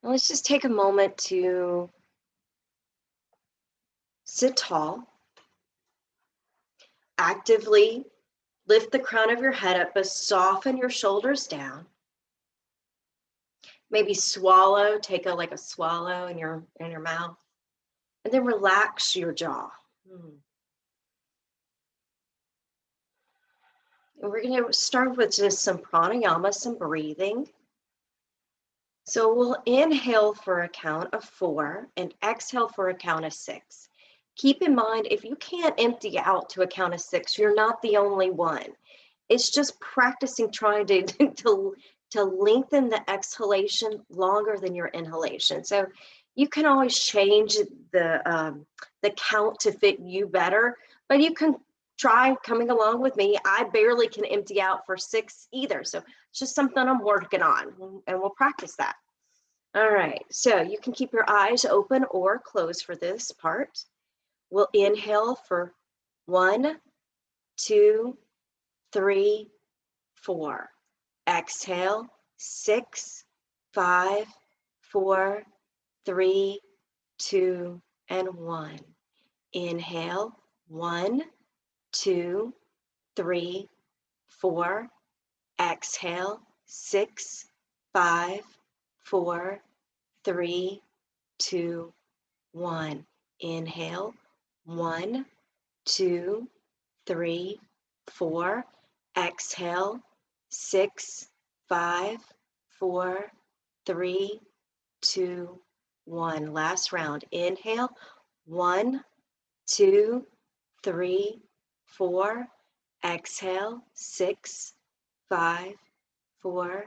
Now let's just take a moment to sit tall, actively lift the crown of your head up, but soften your shoulders down. Maybe swallow, take like a swallow in your mouth, and then relax your jaw. And we're going to start with just some pranayama, some breathing. So we'll inhale for a count of 4 and exhale for a count of 6. Keep in mind, if you can't empty out to a count of 6, you're not the only one. It's just practicing trying to lengthen the exhalation longer than your inhalation. So you can always change the count to fit you better, but you can try coming along with me. I barely can empty out for 6 either. So it's just something I'm working on, and we'll practice that. All right, so you can keep your eyes open or closed for this part. We'll inhale for 1, 2, 3, 4. Exhale, 6, 5, 4, 3, 2, and 1. Inhale, 1, 2, 3, 4. Exhale, 6, 5, 4, 3, 2, 1. Inhale, 1, 2, 3, 4. Exhale, 6, 5, 4, 3, 2, 1. Last round. Inhale, 1, 2, 3, 4. Exhale, 6, 5, 4,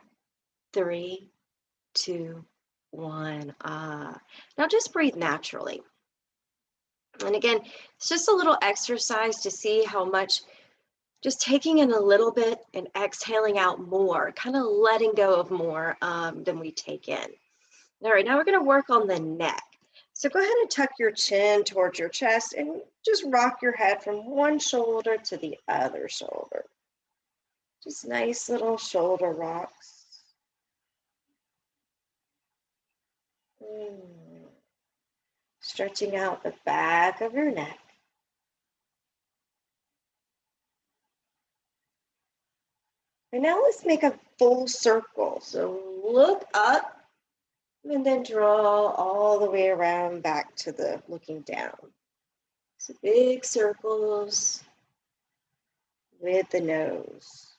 3, 2, 1. Now just breathe naturally. And again, it's just a little exercise to see how much just taking in a little bit and exhaling out more, kind of letting go of more than we take in. All right, now we're going to work on the neck. So go ahead and tuck your chin towards your chest and just rock your head from one shoulder to the other shoulder. Just nice little shoulder rocks. Stretching out the back of your neck. And now let's make a full circle. So look up and then draw all the way around back to the looking down. So big circles with the nose.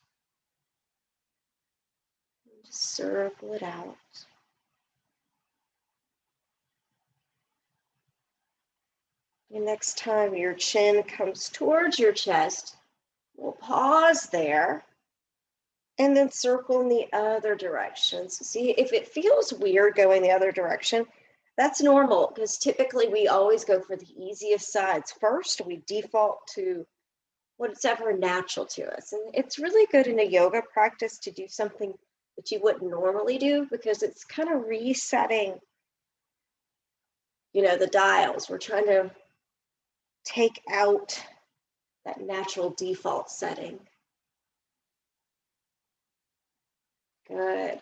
Just circle it out. And next time your chin comes towards your chest, we'll pause there and then circle in the other direction. So see, if it feels weird going the other direction, that's normal because typically we always go for the easiest sides first. We default to what's ever natural to us. And it's really good in a yoga practice to do something that you wouldn't normally do because it's kind of resetting, the dials. We're trying to take out that natural default setting. Good.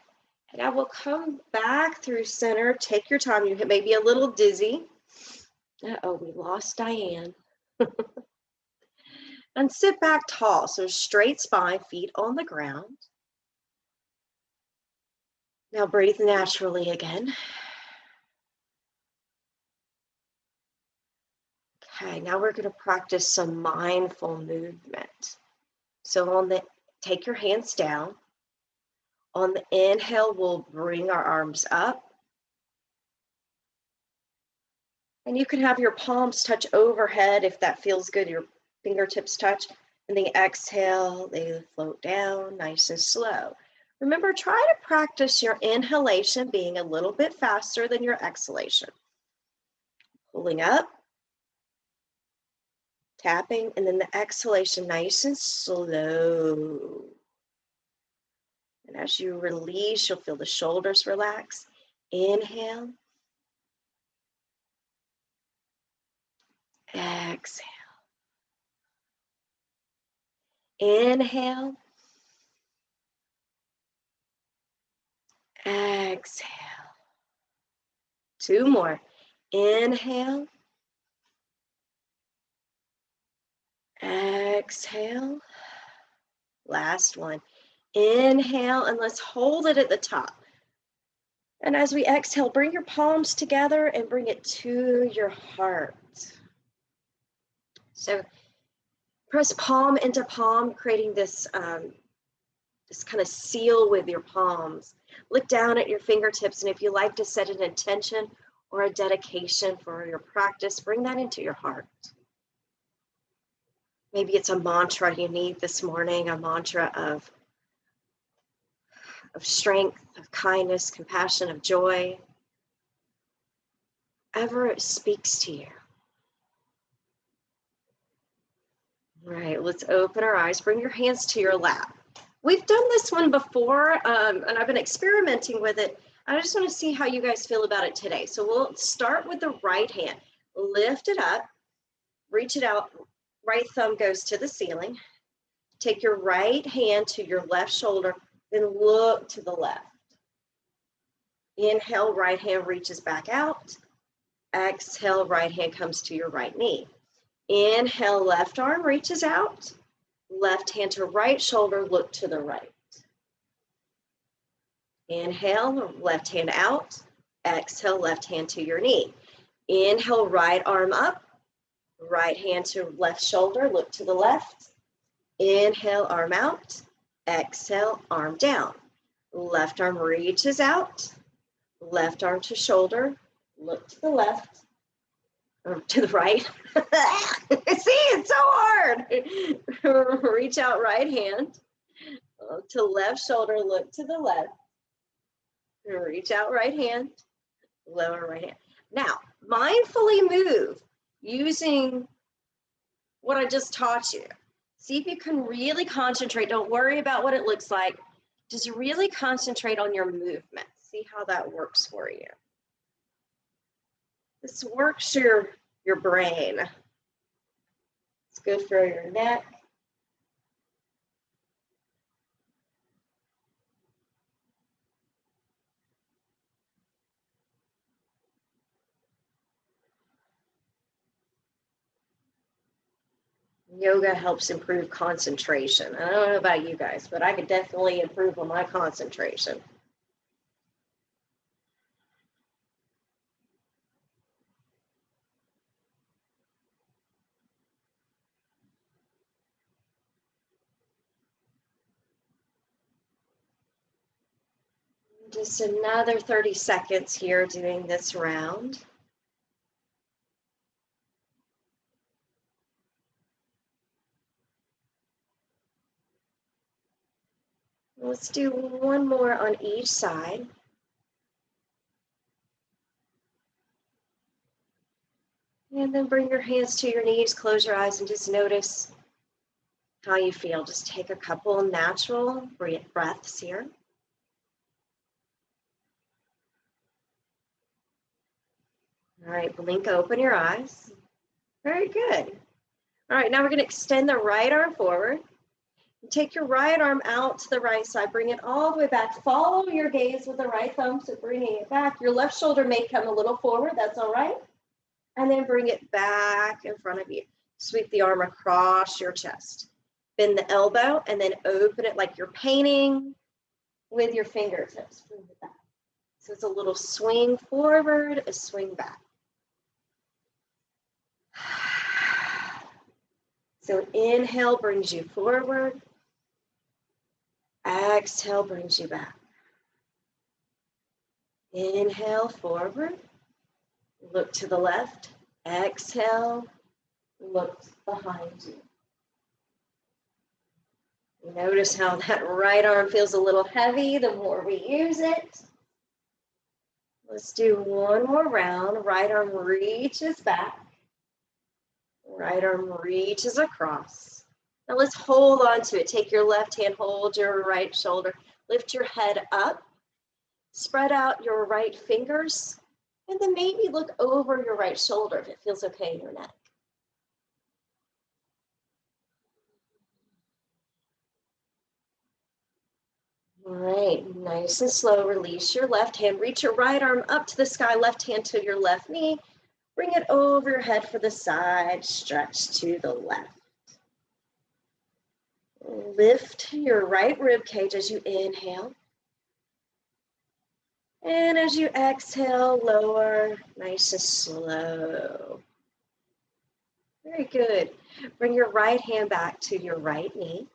And I will come back through center. Take your time. You may be a little dizzy. Uh-oh, we lost Diane. And sit back tall. So straight spine, feet on the ground. Now breathe naturally again. Okay, now we're going to practice some mindful movement. So take your hands down. On the inhale, we'll bring our arms up. And you can have your palms touch overhead if that feels good, your fingertips touch. And the exhale, they float down nice and slow. Remember, try to practice your inhalation being a little bit faster than your exhalation. Pulling up, tapping, and then the exhalation nice and slow. And as you release, you'll feel the shoulders relax. Inhale. Exhale. Inhale. Exhale. 2 more. Inhale. Exhale. Last one. Inhale, and let's hold it at the top. And as we exhale, bring your palms together and bring it to your heart. So press palm into palm, creating this, this kind of seal with your palms. Look down at your fingertips, and if you like to set an intention or a dedication for your practice, bring that into your heart. Maybe it's a mantra you need this morning, a mantra of strength, of kindness, compassion, of joy. Ever it speaks to you. All right, let's open our eyes. Bring your hands to your lap. We've done this one before, and I've been experimenting with it. I just want to see how you guys feel about it today. So we'll start with the right hand. Lift it up, reach it out. Right thumb goes to the ceiling. Take your right hand to your left shoulder, then look to the left. Inhale, right hand reaches back out. Exhale, right hand comes to your right knee. Inhale, left arm reaches out. Left hand to right shoulder, look to the right. Inhale, left hand out. Exhale, left hand to your knee. Inhale, right arm up. Right hand to left shoulder, look to the left. Inhale, arm out. Exhale, arm down. Left arm reaches out. Left arm to shoulder, look to the left. Or to the right. See, it's so hard. Reach out right hand to left shoulder, look to the left. Reach out right hand, lower right hand. Now, mindfully move using what I just taught you. See if you can really concentrate. Don't worry about what it looks like. Just really concentrate on your movement. See how that works for you. This works your brain. It's good for your neck. Yoga helps improve concentration. I don't know about you guys, but I could definitely improve on my concentration. Just another 30 seconds here doing this round. Let's do one more on each side. And then bring your hands to your knees, close your eyes, and just notice how you feel. Just take a couple natural breaths here. All right, blink open your eyes. Very good. All right, now we're going to extend the right arm forward. Take your right arm out to the right side. Bring it all the way back. Follow your gaze with the right thumb, so bringing it back. Your left shoulder may come a little forward. That's all right. And then bring it back in front of you. Sweep the arm across your chest. Bend the elbow and then open it like you're painting with your fingertips. Bring it back. So it's a little swing forward, a swing back. So inhale brings you forward. Exhale brings you back. Inhale forward. Look to the left. Exhale. Look behind you. Notice how that right arm feels a little heavy the more we use it. Let's do one more round. Right arm reaches back. Right arm reaches across. Now let's hold on to it. Take your left hand, hold your right shoulder. Lift your head up. Spread out your right fingers. And then maybe look over your right shoulder if it feels okay in your neck. All right, nice and slow, release your left hand, reach your right arm up to the sky, left hand to your left knee, bring it over your head for the side, stretch to the left. Lift your right rib cage as you inhale. And as you exhale, lower, nice and slow. Very good. Bring your right hand back to your right knee.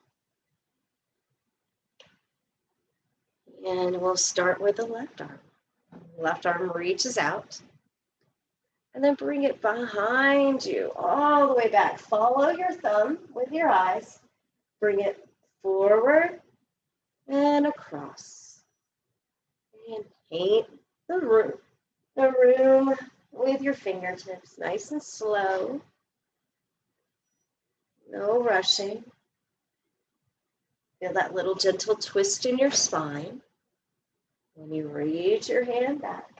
And we'll start with the left arm. Left arm reaches out. And then bring it behind you, all the way back. Follow your thumb with your eyes. Bring it forward and across. And paint the room with your fingertips, nice and slow. No rushing. Feel that little gentle twist in your spine when you reach your hand back.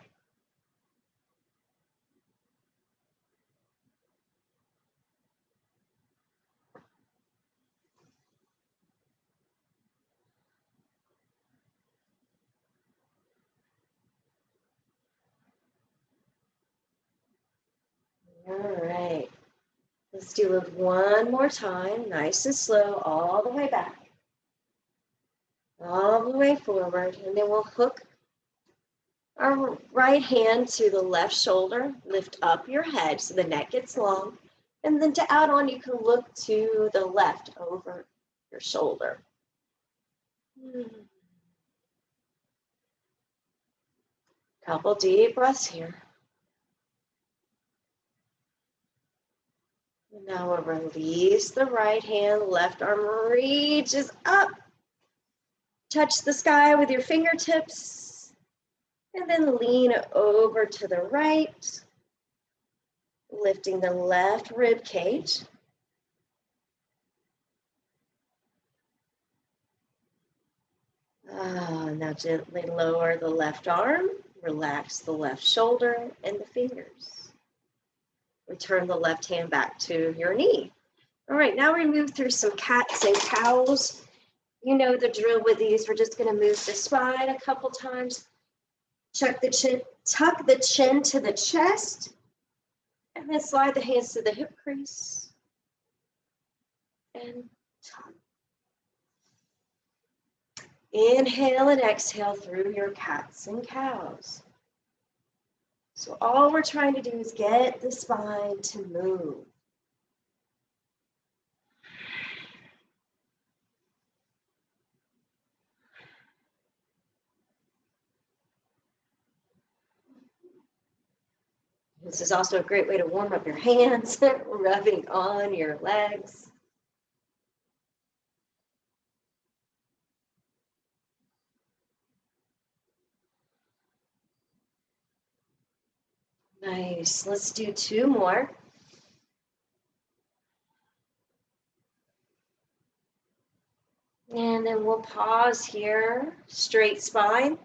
All right. Let's do it one more time, nice and slow, all the way back. All the way forward, and then we'll hook our right hand to the left shoulder, lift up your head so the neck gets long, and then to add on, you can look to the left over your shoulder. Couple deep breaths here. Now we'll release the right hand, left arm reaches up. Touch the sky with your fingertips, and then lean over to the right, lifting the left rib cage. Now gently lower the left arm, relax the left shoulder and the fingers. Return the left hand back to your knee. All right, now we move through some cats and cows. You know the drill with these. We're just going to move the spine a couple times. Tuck the chin to the chest, and then slide the hands to the hip crease. And tuck. Inhale and exhale through your cats and cows. So all we're trying to do is get the spine to move. This is also a great way to warm up your hands, rubbing on your legs. Nice. Let's do two more. And then we'll pause here. Straight spine.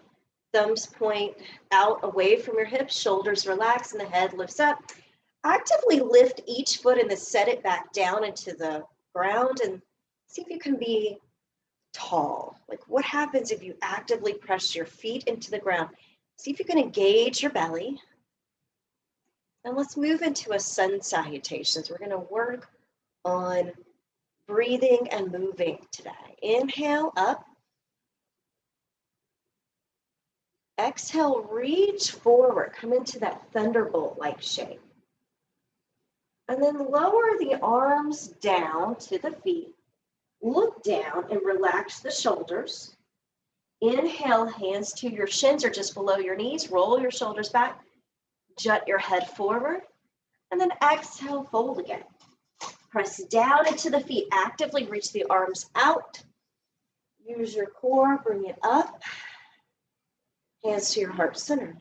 Thumbs point out away from your hips. Shoulders relax and the head lifts up. Actively lift each foot and then set it back down into the ground and see if you can be tall. Like what happens if you actively press your feet into the ground? See if you can engage your belly. And let's move into a sun salutations. We're going to work on breathing and moving today. Inhale up. Exhale, reach forward. Come into that thunderbolt-like shape. And then lower the arms down to the feet. Look down and relax the shoulders. Inhale, hands to your shins or just below your knees. Roll your shoulders back. Jut your head forward, and then exhale, fold again. Press down into the feet, actively reach the arms out. Use your core, bring it up. Hands to your heart center.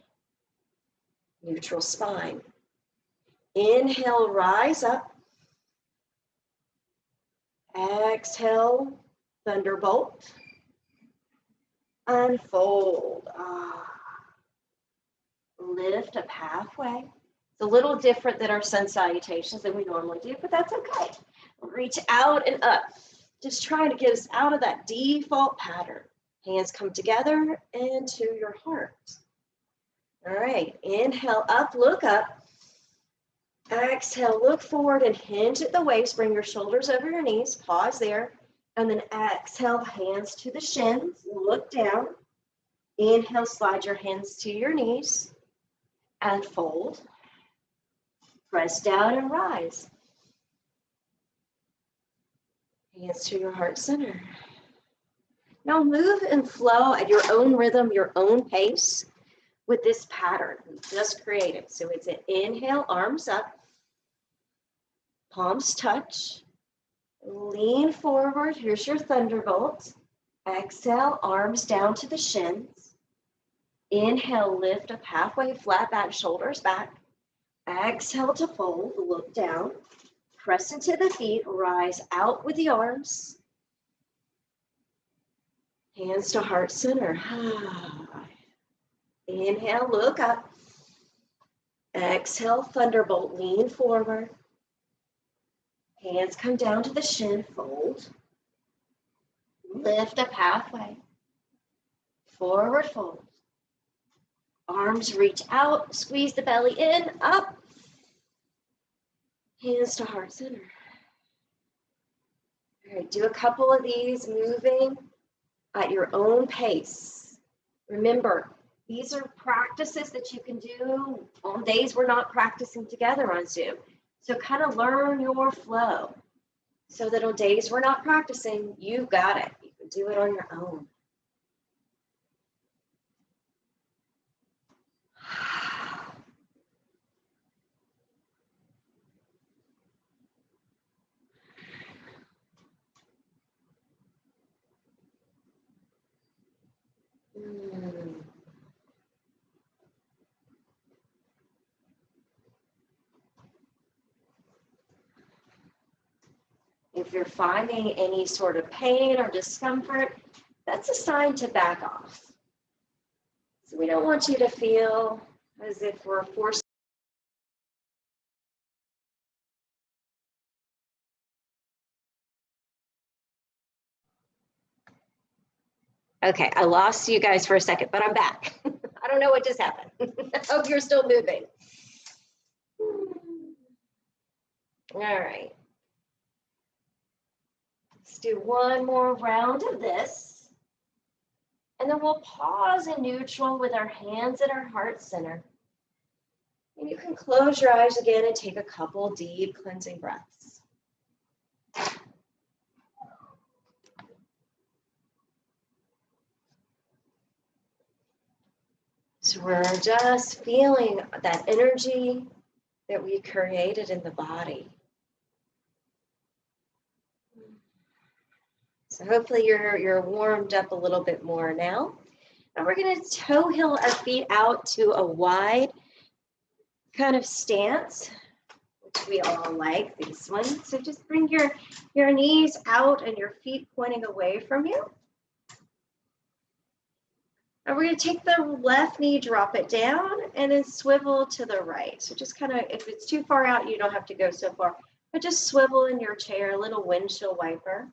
Neutral spine. Inhale, rise up. Exhale, thunderbolt. Unfold. Lift up halfway. It's a little different than our sun salutations that we normally do, but that's okay. Reach out and up. Just trying to get us out of that default pattern. Hands come together into your heart. All right, inhale up, look up. Exhale, look forward and hinge at the waist. Bring your shoulders over your knees. Pause there. And then exhale, hands to the shins. Look down. Inhale, slide your hands to your knees and fold. Press down and rise. Hands to your heart center. Now move and flow at your own rhythm, your own pace with this pattern we just created. So it's an inhale, arms up, palms touch, lean forward. Here's your thunderbolt. Exhale, arms down to the shins. Inhale, lift up halfway, flat back, shoulders back. Exhale to fold, look down. Press into the feet, rise out with the arms. Hands to heart center. Inhale, look up. Exhale, thunderbolt, lean forward. Hands come down to the shin, fold. Lift up halfway. Forward fold. Arms reach out, squeeze the belly in, up. Hands to heart center. All right, do a couple of these moving at your own pace. Remember, these are practices that you can do on days we're not practicing together on Zoom. So kind of learn your flow so that on days we're not practicing, you've got it. You can do it on your own. If you're finding any sort of pain or discomfort, that's a sign to back off. So we don't want you to feel as if we're forced. Okay, I lost you guys for a second, but I'm back. I don't know what just happened. I hope you're still moving. All right. Let's do one more round of this. And then we'll pause in neutral with our hands at our heart center. And you can close your eyes again and take a couple deep cleansing breaths. So we're just feeling that energy that we created in the body. So hopefully you're warmed up a little bit more now. And we're going to toe heel our feet out to a wide kind of stance, which we all like, this one. So just bring your knees out and your feet pointing away from you. And we're going to take the left knee, drop it down, and then swivel to the right. So just kind of, if it's too far out, you don't have to go so far, but just swivel in your chair, a little windshield wiper.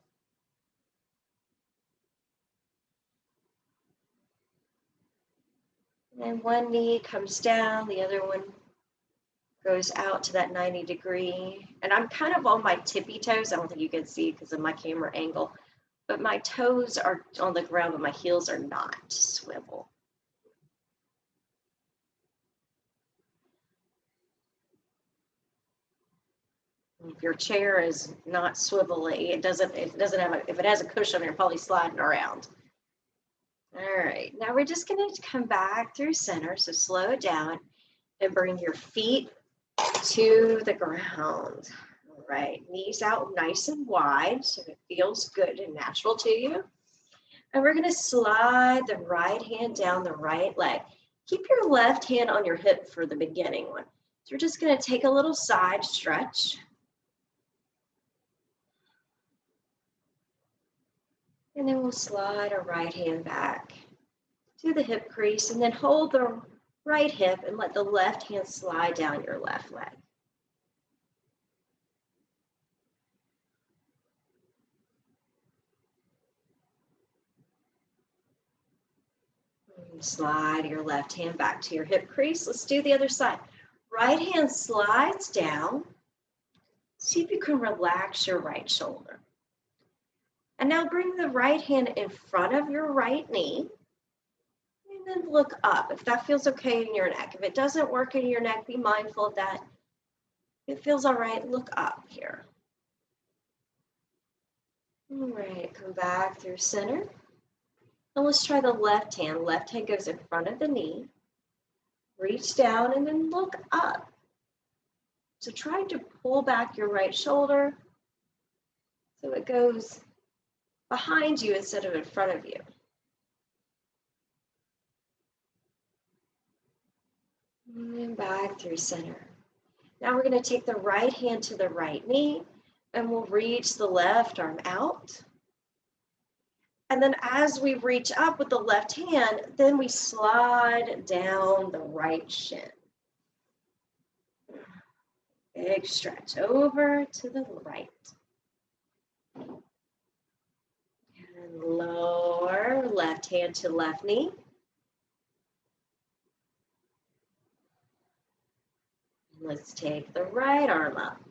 And one knee comes down, the other one goes out to that 90 degree. And I'm kind of on my tippy toes. I don't think you can see because of my camera angle, but my toes are on the ground, but my heels are not. Swivel. If your chair is not swivelly, it doesn't have a, if it has a cushion, you're probably sliding around. All right, now we're just going to come back through center. So slow it down and bring your feet to the ground. All right, knees out nice and wide so it feels good and natural to you. And we're going to slide the right hand down the right leg. Keep your left hand on your hip for the beginning one. So we're just going to take a little side stretch. And then we'll slide our right hand back to the hip crease and then hold the right hip and let the left hand slide down your left leg. Slide your left hand back to your hip crease. Let's do the other side. Right hand slides down. See if you can relax your right shoulder. And now bring the right hand in front of your right knee. And then look up if that feels okay in your neck. If it doesn't work in your neck, be mindful of that. If it feels all right, look up here. All right, come back through center. And let's try the left hand. Left hand goes in front of the knee. Reach down and then look up. So try to pull back your right shoulder so it goes behind you instead of in front of you. And back through center. Now we're going to take the right hand to the right knee and we'll reach the left arm out. And then as we reach up with the left hand, then we slide down the right shin. Big stretch over to the right. And lower, left hand to left knee. Let's take the right arm up.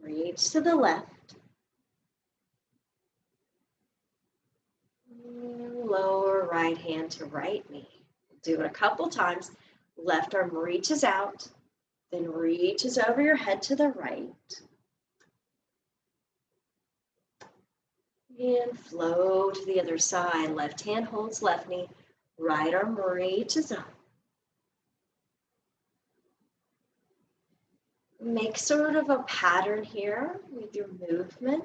Reach to the left. Lower right hand to right knee. Do it a couple times. Left arm reaches out, then reaches over your head to the right. And flow to the other side. Left hand holds left knee. Right arm reaches up. Make sort of a pattern here with your movement.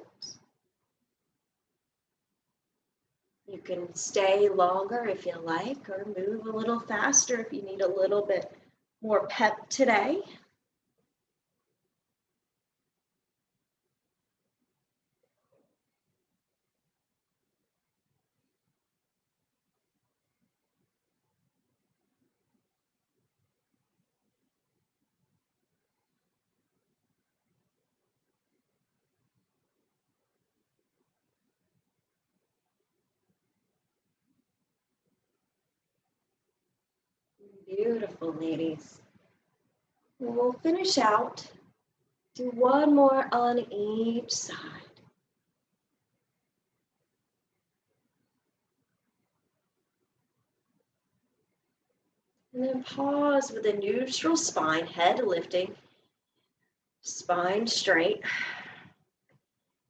You can stay longer if you like, or move a little faster if you need a little bit more pep today. Beautiful, ladies. And we'll finish out. Do one more on each side. And then pause with a neutral spine, head lifting, spine straight.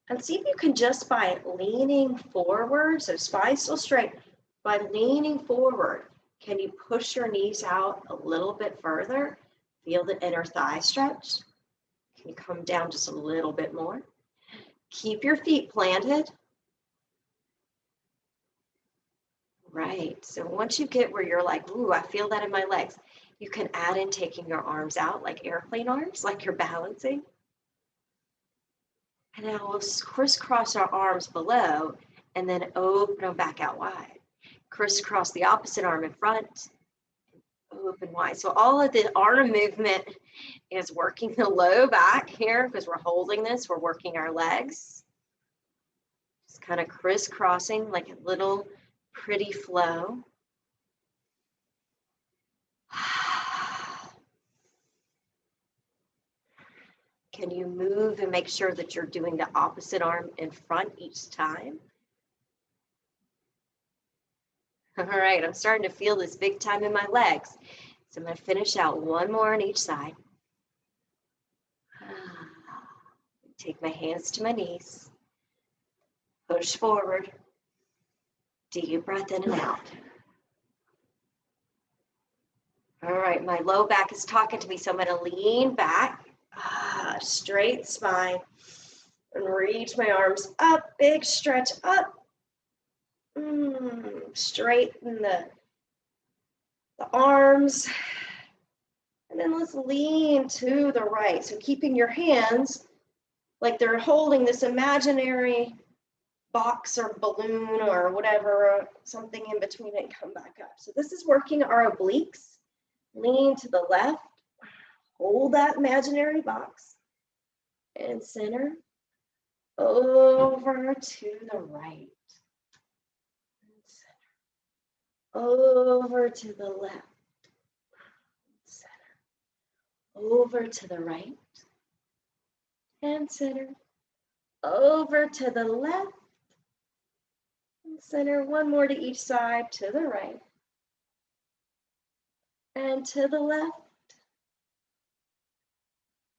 And see if you can just by leaning forward, so spine still straight, by leaning forward, can you push your knees out a little bit further? Feel the inner thigh stretch. Can you come down just a little bit more? Keep your feet planted. Right, so once you get where you're like, ooh, I feel that in my legs, you can add in taking your arms out like airplane arms, like you're balancing. And now we'll crisscross our arms below and then open them back out wide. Crisscross the opposite arm in front, open wide. So all of the arm movement is working the low back here because we're holding this, we're working our legs. Just kind of crisscrossing like a little pretty flow. Can you move and make sure that you're doing the opposite arm in front each time? All right, I'm starting to feel this big time in my legs. So I'm going to finish out one more on each side. Take my hands to my knees. Push forward. Deep breath in and out. All right, my low back is talking to me, so I'm going to lean back. Straight spine. And reach my arms up. Big stretch up. Straighten the arms. And then let's lean to the right. So keeping your hands like they're holding this imaginary box or balloon or whatever, something in between and come back up. So this is working our obliques. Lean to the left. Hold that imaginary box. And center. over to the right, and center, over to the left, center, over to the right, and center, over to the left, and center. One more to each side, to the right, and to the left,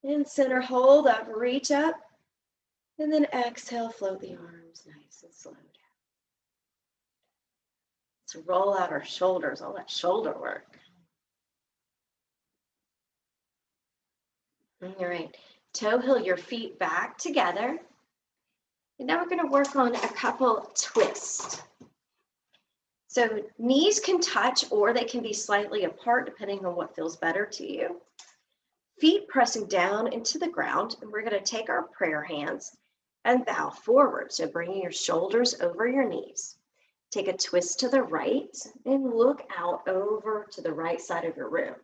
and center. Hold up, reach up, and then exhale, float the arms nice and slow down. Let's roll out our shoulders, all that shoulder work. All right, toe heel your feet back together. And now we're going to work on a couple twists. So knees can touch or they can be slightly apart depending on what feels better to you. Feet pressing down into the ground, and we're going to take our prayer hands and bow forward. So bringing your shoulders over your knees. Take a twist to the right and look out over to the right side of your room.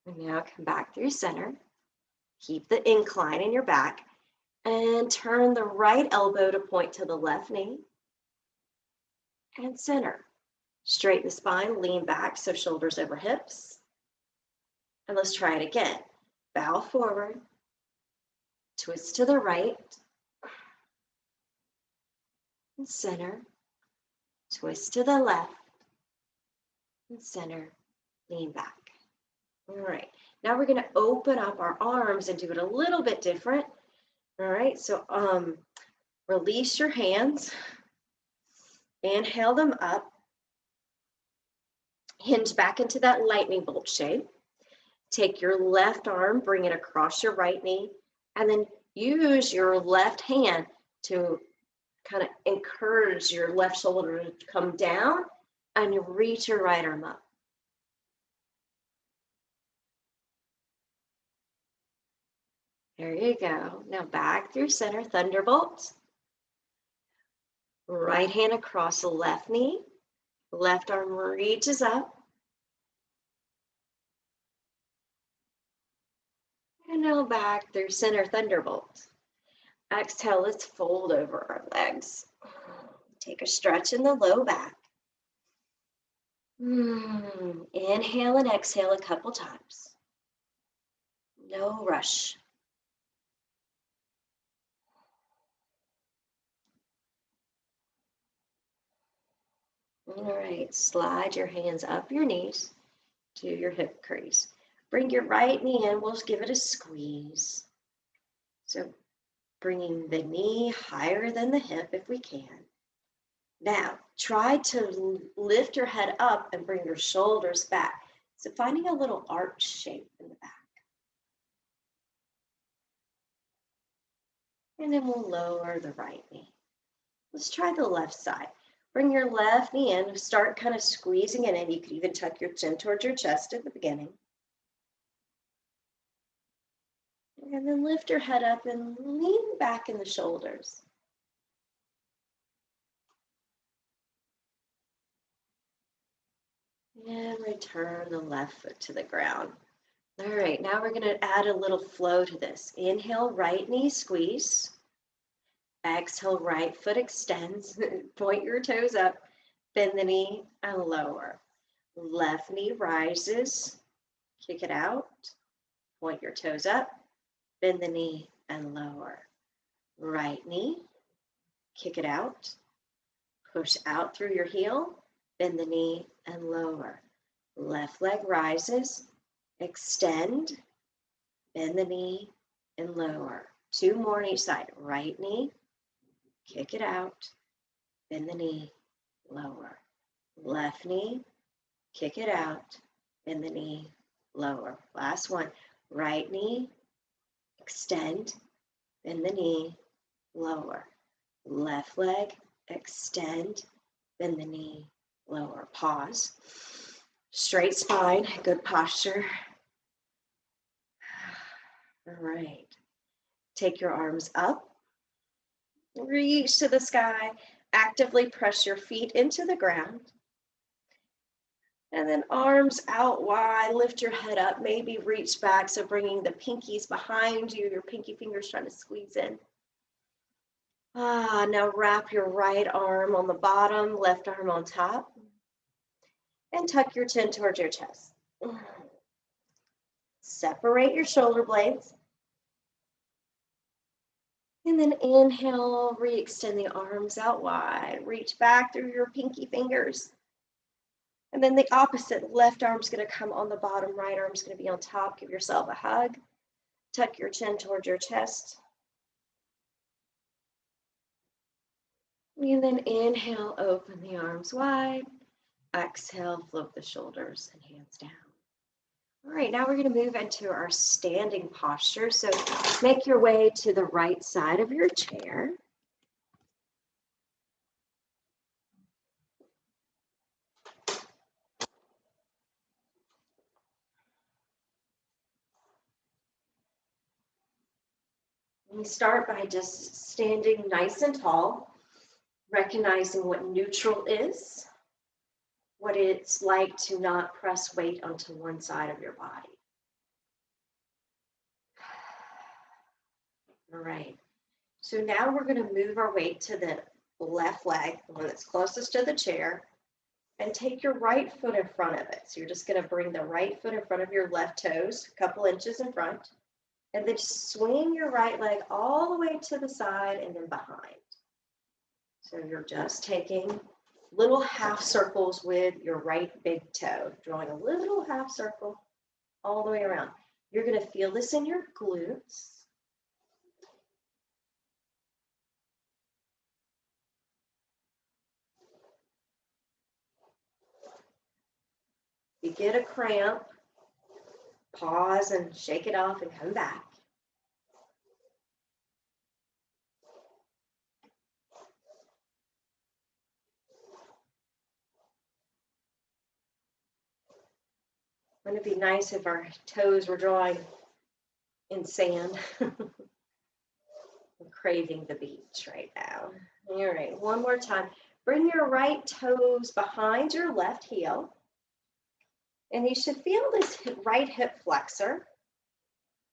And now come back through center. Keep the incline in your back and turn the right elbow to point to the left knee and center. Straighten the spine, lean back so shoulders over hips. And let's try it again. Bow forward, twist to the right, and center. Twist to the left, and center, lean back. All right, now we're going to open up our arms and do it a little bit different. All right, so release your hands, inhale them up, hinge back into that lightning bolt shape. Take your left arm, bring it across your right knee, and then use your left hand to kind of encourage your left shoulder to come down and reach your right arm up. There you go. Now back through center, thunderbolt. Right hand across the left knee. Left arm reaches up. And now back through center, thunderbolt. Exhale, let's fold over our legs. Take a stretch in the low back. Inhale and exhale a couple times. No rush. All right, slide your hands up your knees to your hip crease. Bring your right knee in, we'll give it a squeeze. So bringing the knee higher than the hip if we can. Now, try to lift your head up and bring your shoulders back. So finding a little arch shape in the back. And then we'll lower the right knee. Let's try the left side. Bring your left knee in, start kind of squeezing it in. You could even tuck your chin towards your chest at the beginning. And then lift your head up and lean back in the shoulders. And return the left foot to the ground. All right, now we're going to add a little flow to this. Inhale, right knee squeeze. Exhale, right foot extends. Point your toes up, bend the knee and lower. Left knee rises, kick it out. Point your toes up, bend the knee and lower. Right knee, kick it out. Push out through your heel, bend the knee and lower. Left leg rises, extend, bend the knee and lower. Two more on each side. Right knee, kick it out, bend the knee, lower. Left knee, kick it out, bend the knee, lower. Last one. Right knee, extend, bend the knee, lower. Left leg, extend, bend the knee, lower. Pause. Straight spine, good posture. All right. Take your arms up. Reach to the sky. Actively press your feet into the ground. And then arms out wide, lift your head up, maybe reach back. So bringing the pinkies behind you, your pinky fingers trying to squeeze in. Now wrap your right arm on the bottom, left arm on top, and tuck your chin towards your chest. Separate your shoulder blades. And then inhale, re-extend the arms out wide. Reach back through your pinky fingers. And then the opposite, left arm's gonna come on the bottom, right arm's gonna be on top. Give yourself a hug. Tuck your chin towards your chest. And then inhale, open the arms wide. Exhale, float the shoulders and hands down. All right, now we're gonna move into our standing posture. So make your way to the right side of your chair. We start by just standing nice and tall, recognizing what neutral is, what it's like to not press weight onto one side of your body. All right, so now we're going to move our weight to the left leg, the one that's closest to the chair, and take your right foot in front of it. So you're just going to bring the right foot in front of your left toes, a couple inches in front, and then swing your right leg all the way to the side and then behind. So you're just taking little half circles with your right big toe, drawing a little half circle all the way around. You're going to feel this in your glutes. If you get a cramp, pause and shake it off and come back. Wouldn't it be nice if our toes were drawing in sand? I'm craving the beach right now. All right, one more time. Bring your right toes behind your left heel. And you should feel this right hip flexor.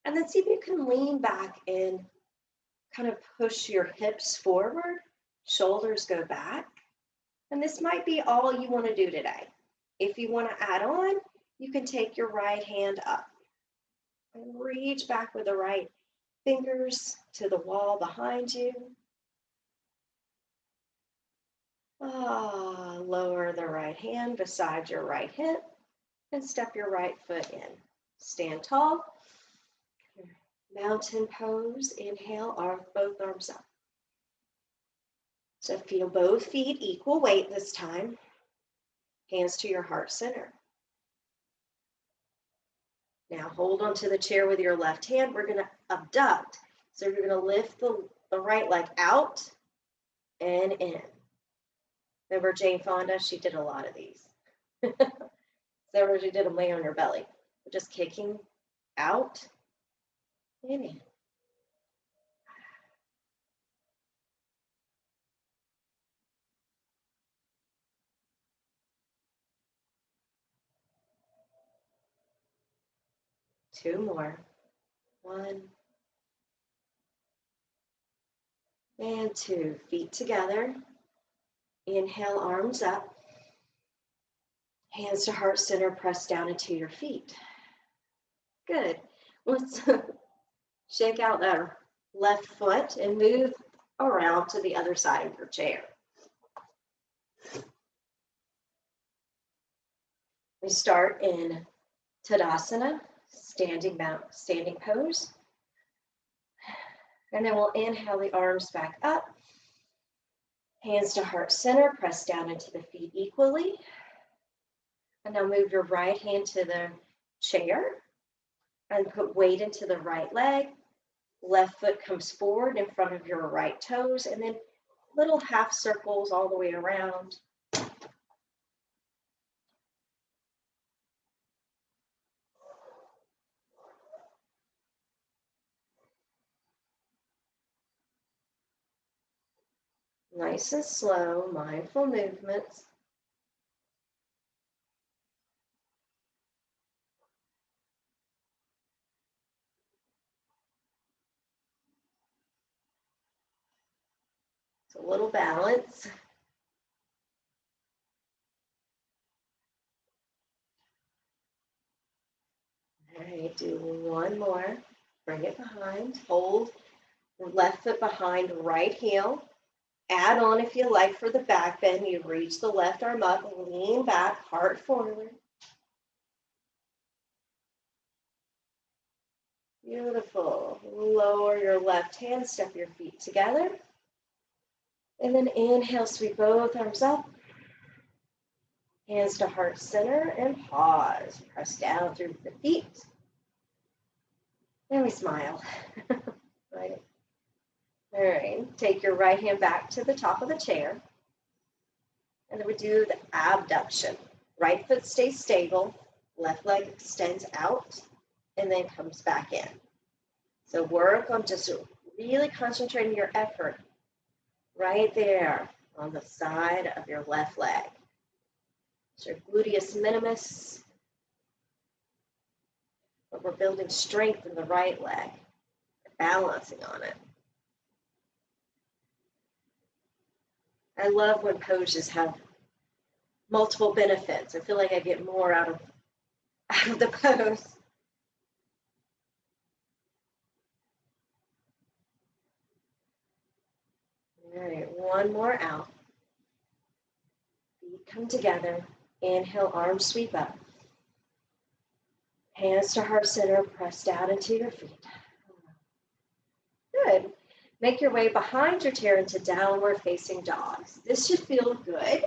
And then see if you can lean back and kind of push your hips forward. Shoulders go back. And this might be all you want to do today. If you want to add on, you can take your right hand up and reach back with the right fingers to the wall behind you. Lower the right hand beside your right hip and step your right foot in. Stand tall. Mountain pose. Inhale, both arms up. So feel both feet equal weight this time. Hands to your heart center. Now hold onto the chair with your left hand. We're going to abduct. So you're going to lift the right leg out and in. Remember Jane Fonda? She did a lot of these. So she did them lay on your belly. Just kicking out and in. Two more. One and two. Feet together. Inhale, arms up. Hands to heart center, press down into your feet. Good. Let's shake out that left foot and move around to the other side of your chair. We start in Tadasana, standing pose. And then we'll inhale the arms back up. Hands to heart center, press down into the feet equally. And now move your right hand to the chair and put weight into the right leg. Left foot comes forward in front of your right toes, and then little half circles all the way around. Nice and slow, mindful movements. So a little balance. All right, do one more. Bring it behind. Hold the left foot behind right heel. Add on if you like for the back bend. You reach the left arm up, lean back, heart forward. Beautiful. Lower your left hand, step your feet together. And then inhale, sweep both arms up. Hands to heart center and pause. Press down through the feet. And we smile. Right. All right. Take your right hand back to the top of the chair. And then we do the abduction. Right foot stays stable. Left leg extends out and then comes back in. So work on just really concentrating your effort right there on the side of your left leg. It's your gluteus minimus. But we're building strength in the right leg. We're balancing on it. I love when poses have multiple benefits. I feel like I get more out of the pose. All right, one more out. Feet come together. Inhale, arms sweep up. Hands to heart center, press down into your feet. Good. Make your way behind your chair into downward facing dogs. This should feel good.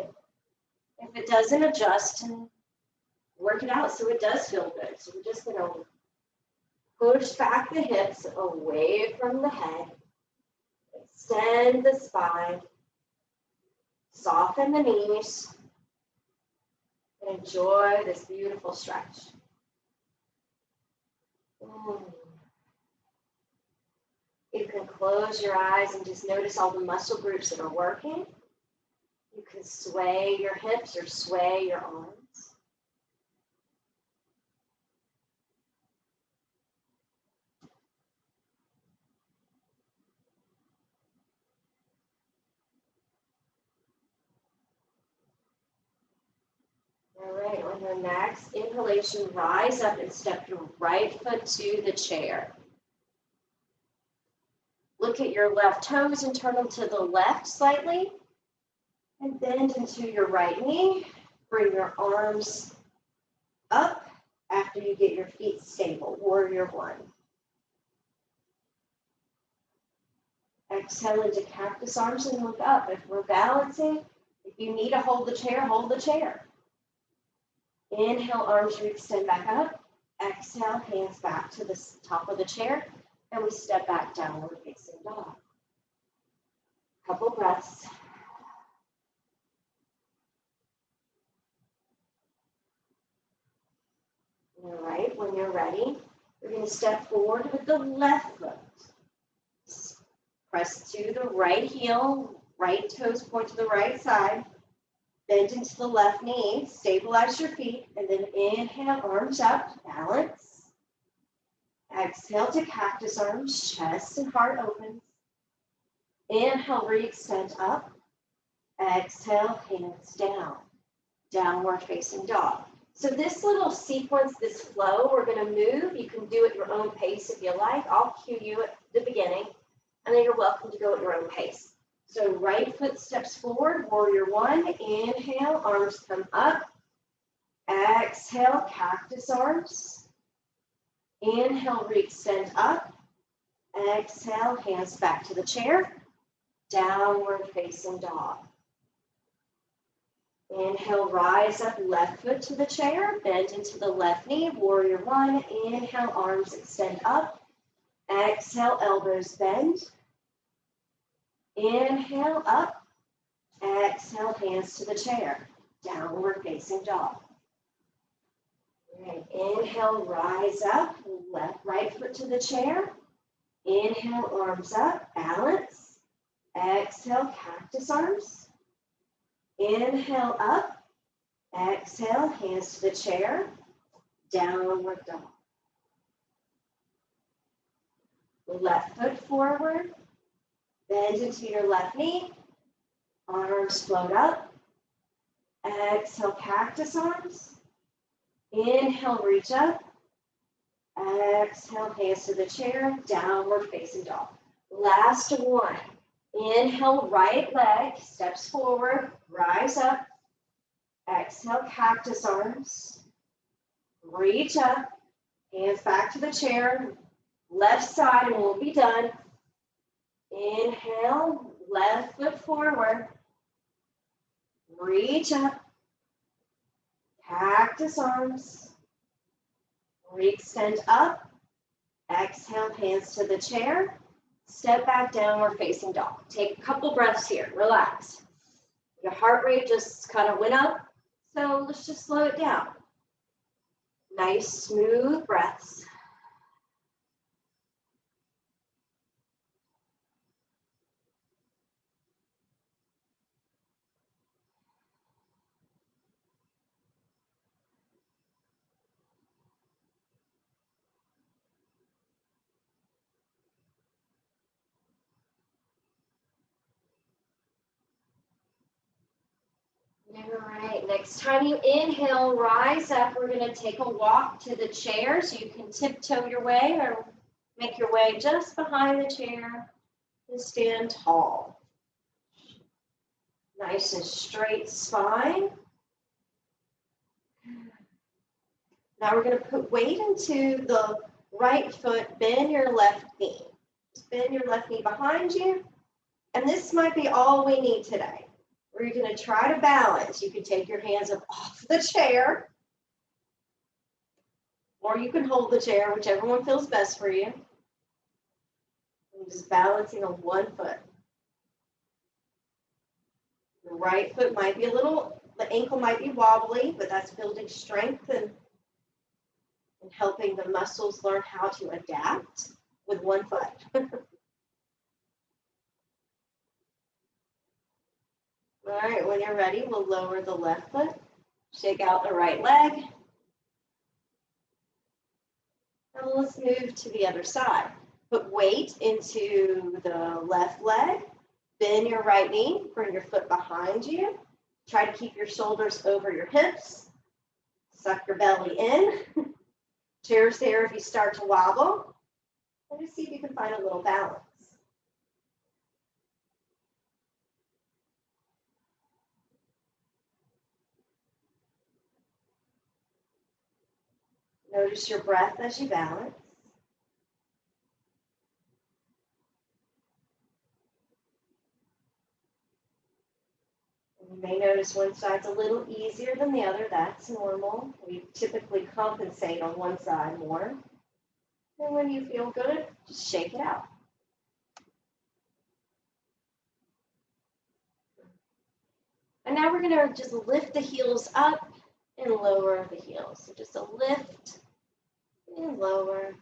If it doesn't, adjust and work it out so it does feel good. So we're just going to push back the hips away from the head. Extend the spine. Soften the knees. And enjoy this beautiful stretch. You can close your eyes and just notice all the muscle groups that are working. You can sway your hips or sway your arms. All right, on your next inhalation, rise up and step your right foot to the chair. Look at your left toes and turn them to the left slightly. And bend into your right knee. Bring your arms up after you get your feet stable. Warrior one. Exhale into cactus arms and look up. If we're balancing, if you need to hold the chair, hold the chair. Inhale, arms extend back up. Exhale, hands back to the top of the chair. And we step back, downward facing dog. Couple breaths. All right, when you're ready, we're going to step forward with the left foot. Press to the right heel, right toes point to the right side. Bend into the left knee, stabilize your feet, and then inhale, arms up, balance. Exhale to cactus arms, chest and heart opens. Inhale, re-extend up. Exhale, hands down. Downward facing dog. So this little sequence, this flow, we're going to move. You can do it at your own pace if you like. I'll cue you at the beginning, and then you're welcome to go at your own pace. So right foot steps forward, warrior one. Inhale, arms come up. Exhale, cactus arms. Inhale, re-extend up. Exhale, hands back to the chair. Downward facing dog. Inhale, rise up, left foot to the chair, bend into the left knee, warrior one. Inhale, arms extend up. Exhale, elbows bend. Inhale, up. Exhale, hands to the chair. Downward facing dog. All right, inhale, rise up, right foot to the chair. Inhale, arms up, balance. Exhale, cactus arms. Inhale up, exhale, hands to the chair, downward dog. Left foot forward, bend into your left knee, Arms float up. Exhale, cactus arms. Inhale, reach up. Exhale, hands to the chair, downward facing dog. Last one. Inhale, right leg, steps forward, rise up. Exhale, cactus arms. Reach up, hands back to the chair, left side, and we'll be done. Inhale, left foot forward. Reach up. Cactus arms. Re-extend up. Exhale, hands to the chair. Step back, downward facing dog. Take a couple breaths here. Relax. Your heart rate just kind of went up, so let's just slow it down. Nice, smooth breaths. All right, next time you inhale, rise up. We're going to take a walk to the chair, so you can tiptoe your way or make your way just behind the chair and stand tall. Nice and straight spine. Now we're going to put weight into the right foot, bend your left knee. Just bend your left knee behind you. And this might be all we need today. We're going to try to balance. You can take your hands up off the chair, or you can hold the chair, whichever one feels best for you. And just balancing on one foot. The right foot might be the ankle might be wobbly, but that's building strength and helping the muscles learn how to adapt with one foot. All right, when you're ready, we'll lower the left foot, shake out the right leg. And let's move to the other side. Put weight into the left leg, bend your right knee, bring your foot behind you. Try to keep your shoulders over your hips. Suck your belly in. Chair's there if you start to wobble. And just see if you can find a little balance. Notice your breath as you balance. You may notice one side's a little easier than the other. That's normal. We typically compensate on one side more. And when you feel good, just shake it out. And now we're going to just lift the heels up and lower the heels. So just a lift and lower.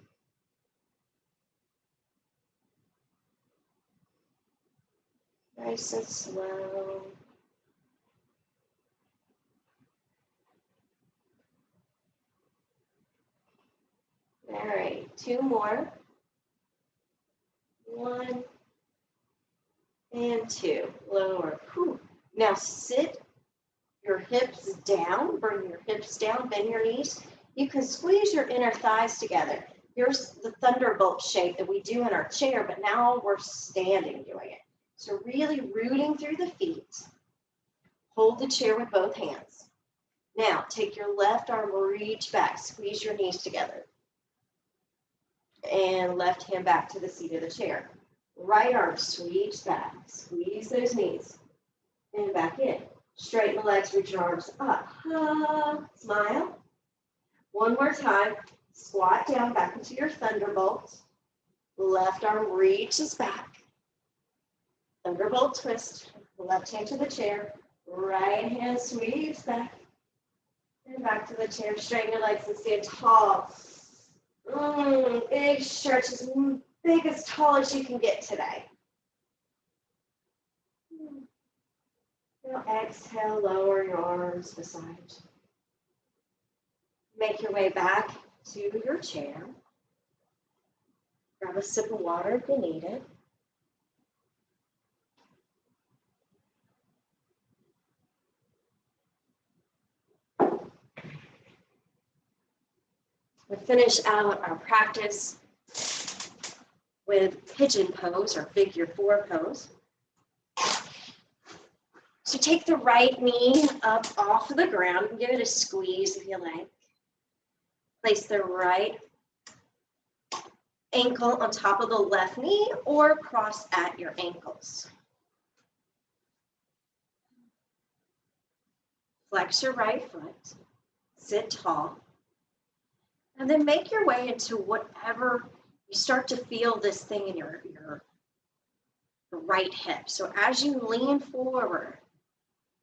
Nice and slow. All right, two more. 1 and 2. Lower. Whew. Now sit your hips down. Bring your hips down. Bend your knees. You can squeeze your inner thighs together. Here's the thunderbolt shape that we do in our chair, but now we're standing doing it. So really rooting through the feet. Hold the chair with both hands. Now take your left arm, reach back. Squeeze your knees together. And left hand back to the seat of the chair. Right arm sweeps back. Squeeze those knees. And back in. Straighten the legs, reach your arms up. Smile. One more time. Squat down back into your thunderbolt. Left arm reaches back. Thunderbolt twist. Left hand to the chair. Right hand sweeps back. And back to the chair. Straighten your legs and stand tall. Big stretch, as big as tall as you can get today. Now exhale, lower your arms beside you. Make your way back to your chair. Grab a sip of water if you need it. We finish out our practice with pigeon pose or figure 4 pose. So take the right knee up off of the ground and give it a squeeze if you like. Place the right ankle on top of the left knee or cross at your ankles. Flex your right foot, sit tall, and then make your way into whatever you start to feel this thing in your right hip. So as you lean forward,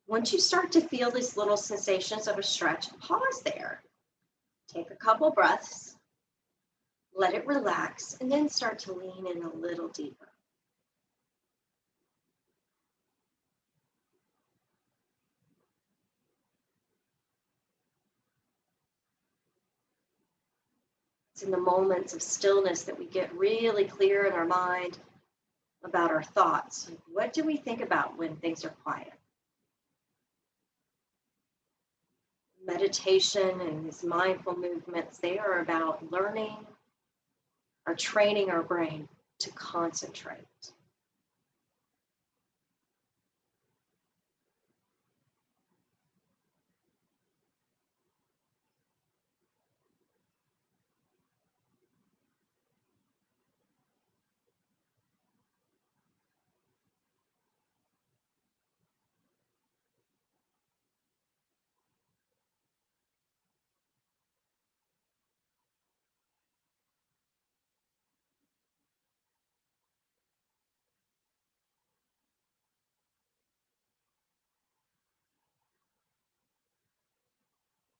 once you start to feel these little sensations of a stretch, pause there. Take a couple breaths, let it relax, and then start to lean in a little deeper. It's in the moments of stillness that we get really clear in our mind about our thoughts. What do we think about when things are quiet? Meditation and these mindful movements, they are about learning or training our brain to concentrate.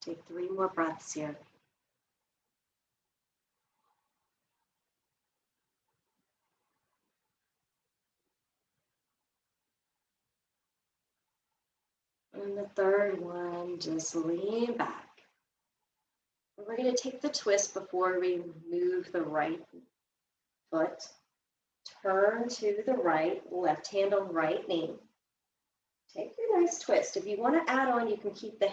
Take 3 more breaths here. And the third one, just lean back. We're going to take the twist before we move the right foot. Turn to the right, left hand on right knee. Take your nice twist. If you want to add on, you can keep the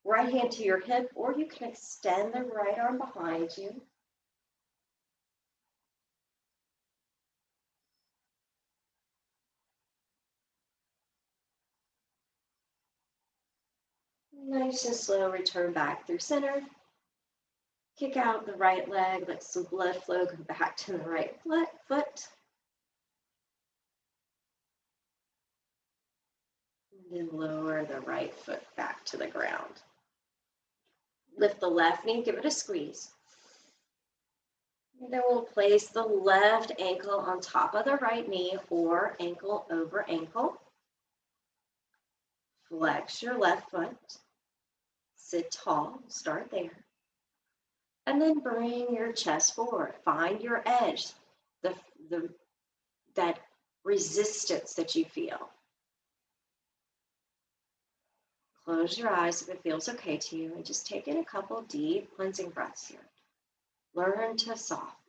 right hand to your hip, or you can extend the right arm behind you. Nice and slow, return back through center. Kick out the right leg, let some blood flow go back to the right foot. And then lower the right foot back to the ground. Lift the left knee, give it a squeeze. And then we'll place the left ankle on top of the right knee or ankle over ankle. Flex your left foot. Sit tall, start there. And then bring your chest forward. Find your edge, that resistance that you feel. Close your eyes if it feels okay to you, and just take in a couple deep cleansing breaths here. Learn to soften.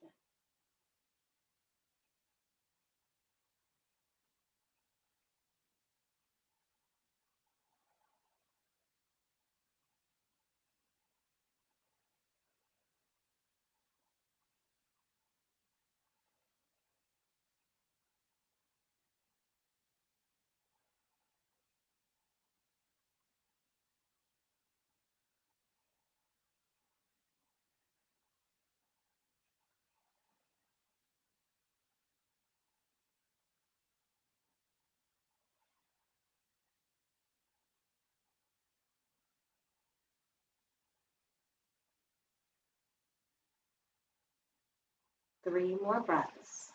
Three more breaths.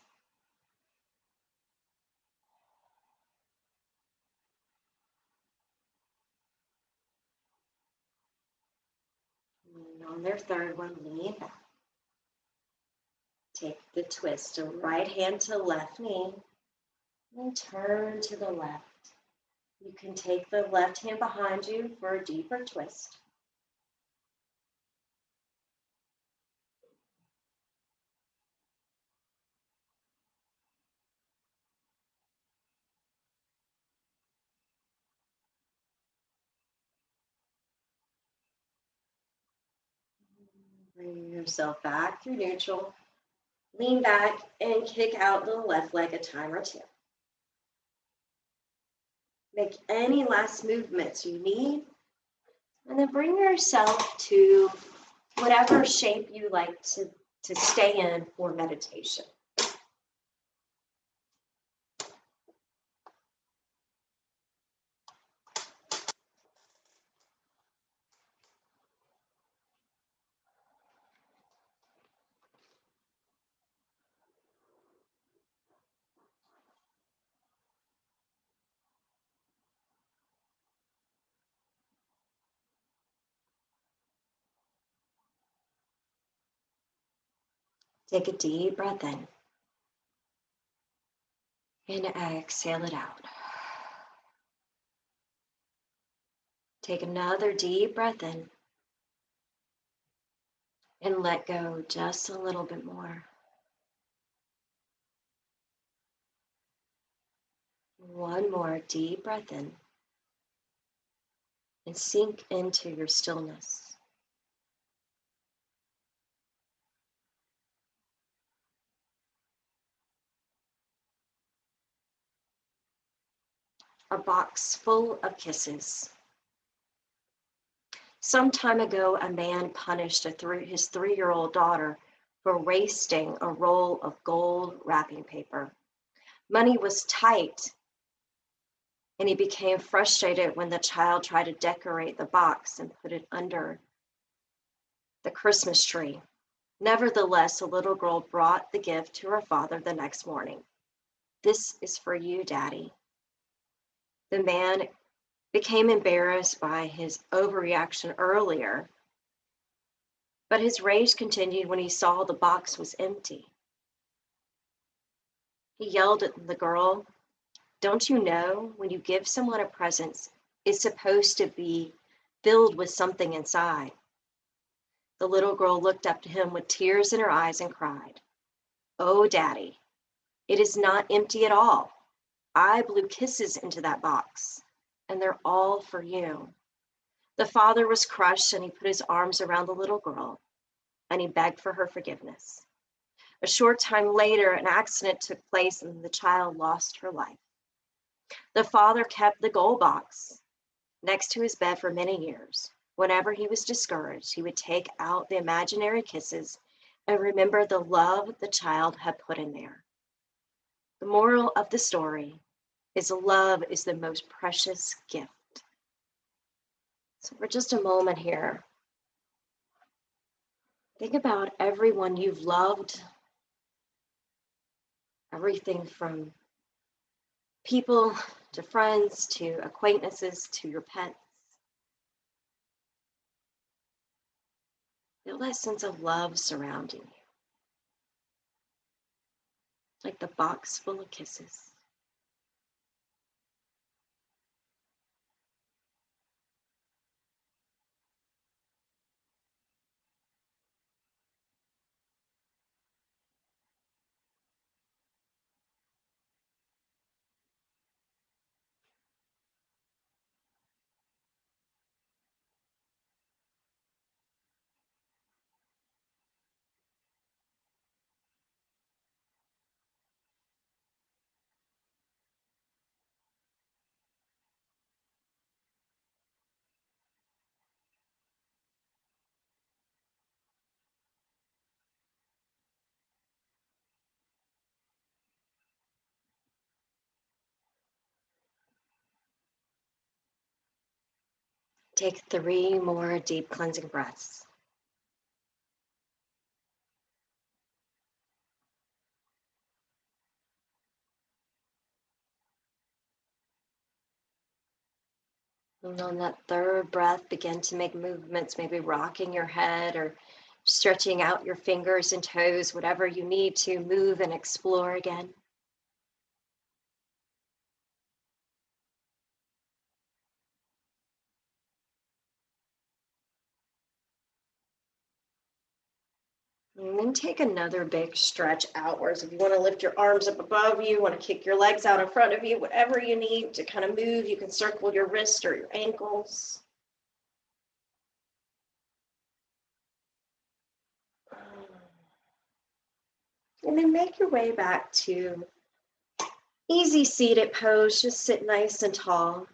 And on their third one, lean back. Take the twist, a right hand to left knee, and turn to the left. You can take the left hand behind you for a deeper twist. Bring yourself back through neutral. Lean back and kick out the left leg a time or two. Make any last movements you need, and then bring yourself to whatever shape you like to stay in for meditation. Take a deep breath in and exhale it out. Take another deep breath in and let go just a little bit more. One more deep breath in and sink into your stillness. A box full of kisses. Some time ago, a man punished his 3-year-old daughter for wasting a roll of gold wrapping paper. Money was tight, and he became frustrated when the child tried to decorate the box and put it under the Christmas tree. Nevertheless, the little girl brought the gift to her father the next morning. "This is for you, Daddy." The man became embarrassed by his overreaction earlier, but his rage continued when he saw the box was empty. He yelled at the girl, "Don't you know when you give someone a present, it's supposed to be filled with something inside?" The little girl looked up to him with tears in her eyes and cried, "Oh, Daddy, it is not empty at all. I blew kisses into that box, and they're all for you." The father was crushed, and he put his arms around the little girl, and he begged for her forgiveness. A short time later, an accident took place, and the child lost her life. The father kept the gold box next to his bed for many years. Whenever he was discouraged, he would take out the imaginary kisses and remember the love the child had put in there. The moral of the story is love is the most precious gift. So for just a moment here, think about everyone you've loved, everything from people to friends to acquaintances to your pets. Feel that sense of love surrounding you, like the box full of kisses. Take 3 more deep cleansing breaths. And on that third breath, begin to make movements, maybe rocking your head or stretching out your fingers and toes, whatever you need to move and explore again. And then take another big stretch outwards. If you want to lift your arms up above you, want to kick your legs out in front of you, whatever you need to kind of move, you can circle your wrist or your ankles. And then make your way back to easy seated pose. Just sit nice and tall.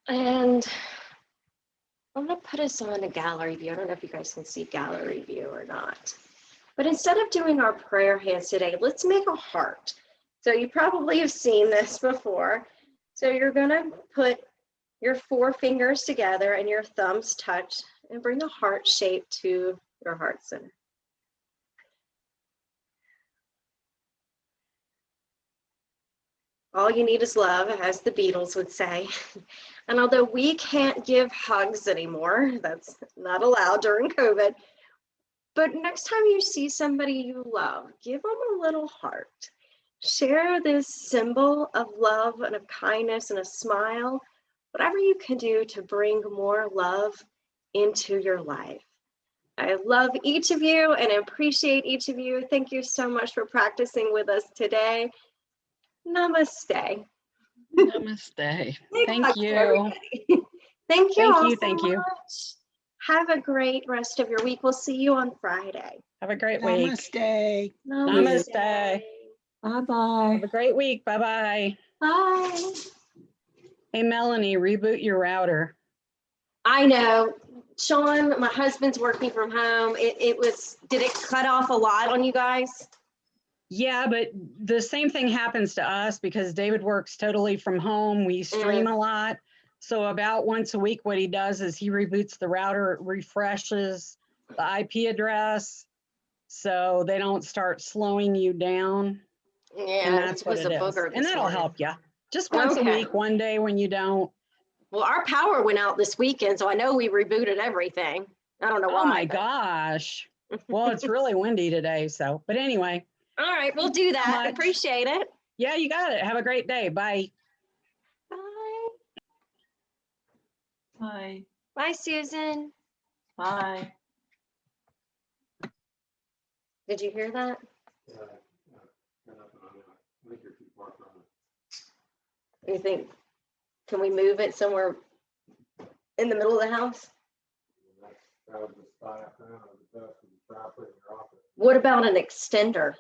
And I'm going to put us on a gallery view. I don't know if you guys can see gallery view or not. But instead of doing our prayer hands today, let's make a heart. So you probably have seen this before. So you're going to put your 4 fingers together and your thumbs touch and bring a heart shape to your heart center. All you need is love, as the Beatles would say. And although we can't give hugs anymore, that's not allowed during COVID, but next time you see somebody you love, give them a little heart. Share this symbol of love and of kindness and a smile, whatever you can do to bring more love into your life. I love each of you and appreciate each of you. Thank you so much for practicing with us today. Namaste. Namaste. Thank you. Thank you all so Thank you. much. Have a great rest of your week. We'll see you on Friday. Have a great week. Namaste. Namaste. Bye-bye. Have a great week. Bye-bye. Bye. Hey, Melanie, reboot your router. I know. Sean, my husband's working from home. Did it cut off a lot on you guys? Yeah, but the same thing happens to us because David works totally from home. We stream a lot. So about once a week, what he does is he reboots the router, it refreshes the IP address so they don't start slowing you down. Yeah, And that's what it is. And that'll help you. Just once a week, one day when you don't. Well, our power went out this weekend, so I know we rebooted everything. I don't know why. Oh my gosh. Well, it's really windy today. So, but anyway. All right, we'll do that. Appreciate it. Yeah, you got it. Have a great day. Bye. Bye. Bye. Bye, Susan. Bye. Did you hear that? You think, can we move it somewhere in the middle of the house? What about an extender?